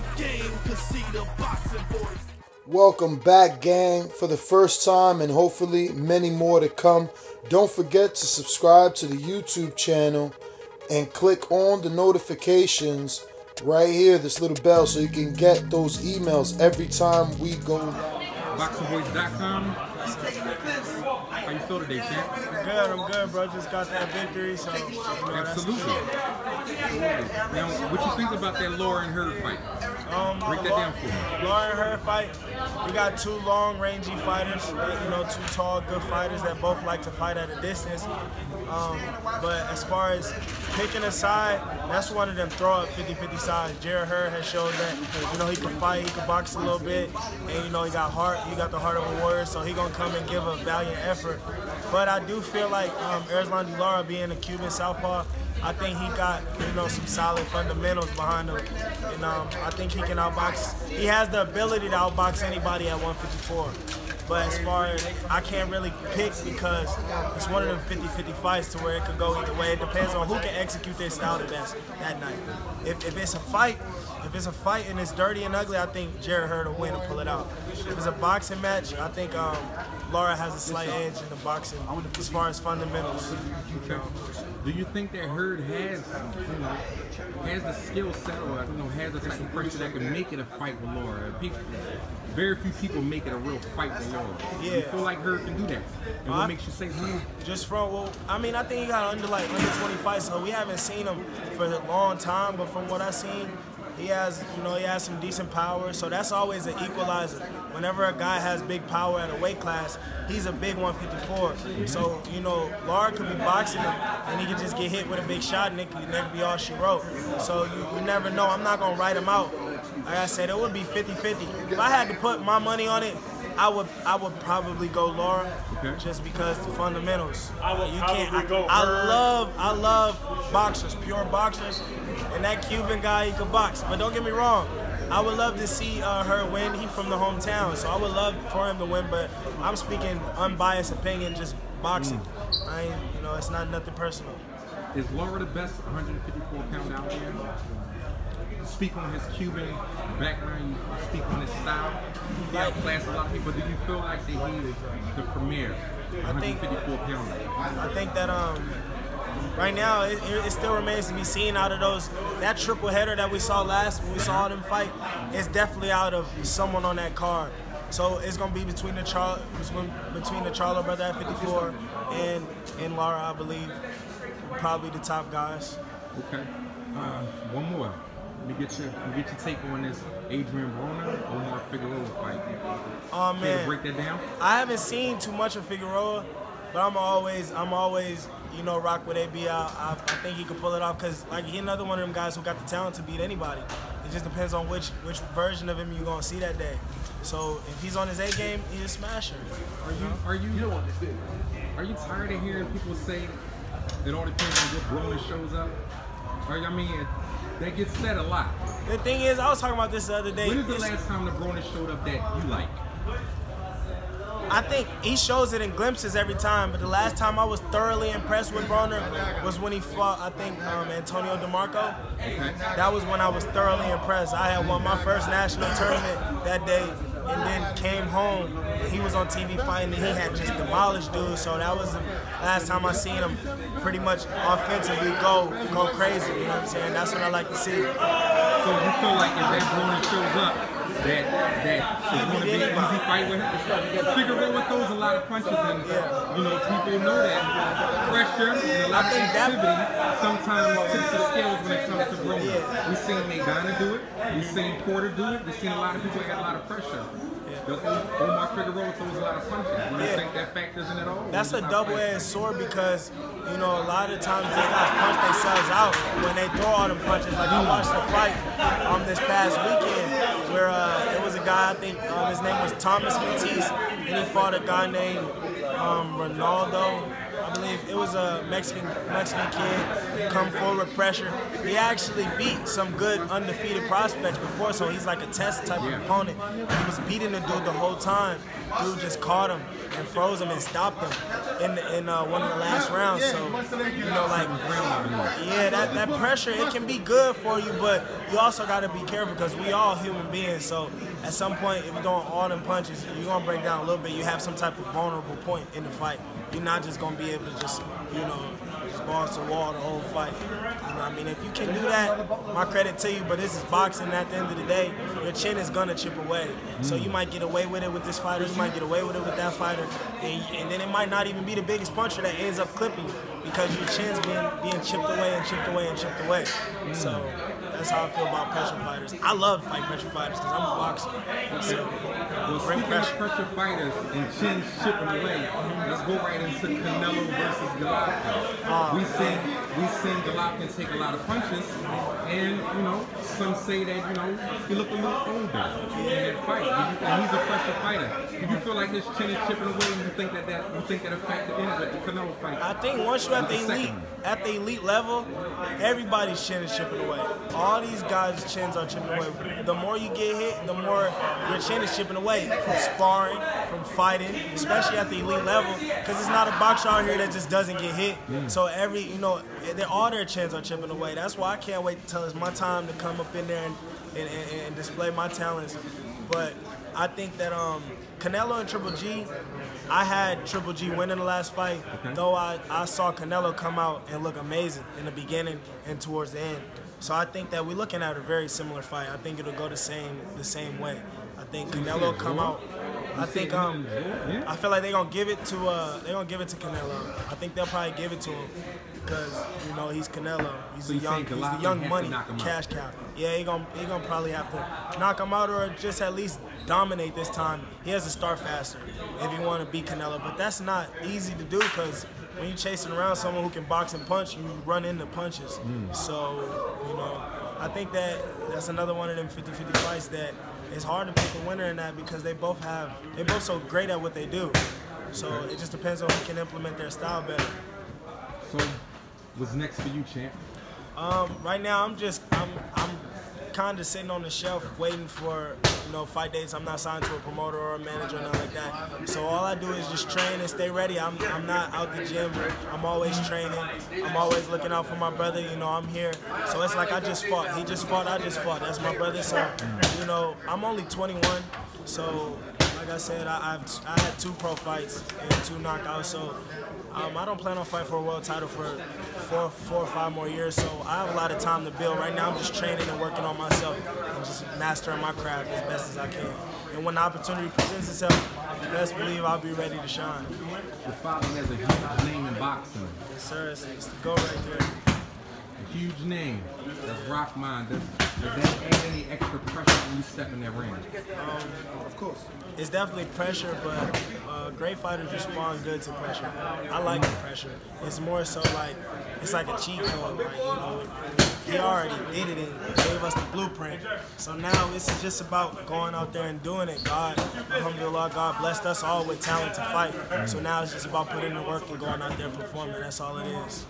the game, cause see the boxing voice. Welcome back, gang, for the first time and hopefully many more to come. Don't forget to subscribe to the YouTube channel and click on the notifications right here, this little bell, so you can get those emails every time we go live. ThaBoxingvoice.com. How you feel today, champ? I'm good, bro. Just got that victory, so Absolutely. Now, what you think about that Lara and Hurd fight? Break that down for me. Lara and Hurd fight. We got two long, rangy fighters. Two tall, good fighters that both like to fight at a distance. But as far as picking a side, that's one of them throw-up 50-50 sides. Jarrett Hurd has showed that he can fight, he can box a little bit, and he got heart. He got the heart of a warrior, so he gonna come and give a valiant effort. But I do feel like Erislandy Lara, being a Cuban southpaw, I think he got some solid fundamentals behind him, and I think he can outbox. He has the ability to outbox anybody at 154. But as far as I can't really pick, because it's one of them 50-50 fights to where it could go either way. It depends on who can execute their style the best that night. If it's a fight, and it's dirty and ugly, I think Jarrett Hurd will win and pull it out. If it's a boxing match, I think Lara has a slight edge in the boxing as far as fundamentals. Do you think that Hurd has the skill set, or has the type of person that can make it a fight with Lara? Very few people make it a real fight with Lara. Yeah. Do you feel like Hurd can do that? And what makes you say so? Just from, I think he got under 20 fights, so we haven't seen him for a long time, but from what I've seen, he has some decent power, so that's always an equalizer. Whenever a guy has big power at a weight class, he's a big 154. So, Lara could be boxing him, and he could just get hit with a big shot, and it could be all she wrote. So you never know. I'm not going to write him out. Like I said, it would be 50-50. If I had to put my money on it, I would probably go Lara, just because the fundamentals. I love boxers, pure boxers, and that Cuban guy, he can box. But don't get me wrong, I would love to see her win. He's from the hometown, so I would love for him to win. But I'm speaking unbiased opinion, just boxing. It's not nothing personal. Is Lara the best 154-pound out there? Speak on his Cuban background, you speak on his style. He outclassed a lot of people. Do you feel like that he is the premier 154-pounder? I think that right now it still remains to be seen out of that triple header that we saw when we saw them fight. It's definitely out of someone on that card. So it's gonna be between the Charlo brother at 54 and Lara, I believe, probably the top guys. Okay. One more. Let me get your take on this Adrien Broner, Omar Figueroa fight. Oh man, can you break that down? I haven't seen too much of Figueroa, but I'm always rock with AB. I think he could pull it off, because he's another one of them guys who got the talent to beat anybody. It just depends on which version of him you're gonna see that day. So if he's on his A game, he's a smasher. Are you tired of hearing people say it all depends on what Broner shows up? That gets said a lot. The thing is, I was talking about this the other day. When is the last time the Broner showed up that you like? I think he shows it in glimpses every time, but the last time I was thoroughly impressed with Broner was when he fought, I think, Antonio DeMarco. Okay. That was when I was thoroughly impressed. I had won my first national tournament that day, and then came home, and he was on TV fighting, and he had just demolished dudes. So that was the last time I seen him pretty much offensively go crazy. You know what I'm saying? That's what I like to see. So you feel like if that Broner shows up, that it's going to be an easy fight with him? Figueroa throws a lot of punches, and people know that pressure and a lot of activity sometimes tips the scales when it comes to Broner. We've seen Maidana do it, we've seen Porter do it, we've seen a lot of people that got a lot of pressure. Omar Figueroa throws a lot of punches. Do you think that factors in at all? That's a double-edged sword, because a lot of times these guys punch themselves out when they throw all them punches. Like I watched a fight this past weekend where it was a guy, I think his name was Thomas Matisse, and he fought a guy named Ronaldo. I believe it was a Mexican kid, come forward pressure. He actually beat some good undefeated prospects before, so he's like a test type of opponent. He was beating the dude the whole time. Dude just caught him and froze him and stopped him in one of the last rounds. So, you know, like, yeah, that pressure, it can be good for you, but you also got to be careful because we all human beings. So at some point, if you're doing all them punches, you're going to break down a little bit. You have some type of vulnerable point in the fight. You're not just going to be able to just, you know, just balls to the wall the whole fight. You know what I mean? If you can do that, my credit to you, but this is boxing. At the end of the day, your chin is going to chip away. So you might get away with it with this fighter, you might get away with it with that fighter, and then it might not even be the biggest puncher that ends up clipping you because your chin's being chipped away and chipped away and chipped away. So that's how I feel about pressure fighters. I love fight pressure fighters because I'm a boxer. So bring pressure. Pressure fighters and chins chipping away, let's go right into Canelo versus Golovkin. We seen Golovkin take a lot of punches, and you know, some say that you know he looked a little older in that fight. And he's a pressure fighter. Do you feel like his chin is chipping away? And you think that affected him with the Canelo fight? I think once you're at the elite level, everybody's chin is chipping away. All these guys' chins are chipping away. The more you get hit, the more your chin is chipping away from sparring, from fighting, especially at the elite level, because it's not a boxer out here that just doesn't get hit. So all their chins are chipping away. That's why I can't wait until it's my time to come up in there and display my talents. But I think that Canelo and Triple G, I had Triple G win in the last fight, though I saw Canelo come out and look amazing in the beginning and towards the end. So I think that we're looking at a very similar fight. I think it'll go the same way. I think Canelo come out. I think I feel like they're gonna give it to Canelo. I think they'll probably give it to him because you know he's Canelo. He's the young money cash cow. Yeah, he gonna probably have to knock him out or just at least dominate this time. He has to start faster if you want to beat Canelo, but that's not easy to do because when you're chasing around someone who can box and punch, you run into punches. So, you know, I think that's another one of them 50-50 fights that it's hard to pick a winner in that because they both so great at what they do. So it just depends on who can implement their style better. So what's next for you, champ? Right now I'm kind of sitting on the shelf waiting for, you know, fight dates. I'm not signed to a promoter or a manager or nothing like that. So all I do is just train and stay ready. I'm not out the gym. I'm always training. I'm always looking out for my brother. You know, I'm here. So it's like I just fought. He just fought. I just fought. That's my brother. So, you know, I'm only 21. So, like I said, I had 2 pro fights and 2 knockouts. So I don't plan on fighting for a world title for 4 or 5 more years, so I have a lot of time to build. Right now I'm just training and working on myself and just mastering my craft as best as I can. And when the opportunity presents itself, you best believe I'll be ready to shine. Your father has a huge name in boxing. Yes, sir. It's the go right there. A huge name. That's Rahman. Does that add any extra pressure when you step in that ring? Of course. It's definitely pressure, but great fighters respond good to pressure. I like the pressure. It's more so like, it's like a cheat code. Like, you know, he already did it and gave us the blueprint. So now it's just about going out there and doing it. God, alhamdulillah, God blessed us all with talent to fight. So now it's just about putting in the work and going out there and performing. That's all it is.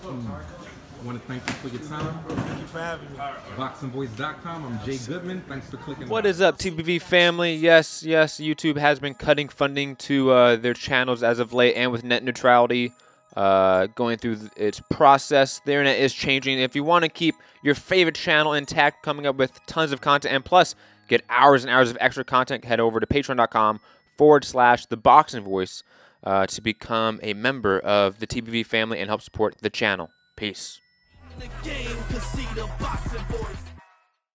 I want to thank you for your time. Thank you for having me. ThaBoxingvoice.com. I'm Jay Goodman. Thanks for clicking. What is up, TBV family? Yes, YouTube has been cutting funding to their channels as of late, and with net neutrality going through its process, the internet is changing. If you want to keep your favorite channel intact, coming up with tons of content, and plus get hours and hours of extra content, head over to patreon.com/ThaBoxingVoice to become a member of the TBV family and help support the channel. Peace. The game, 'cause see the boxing voice.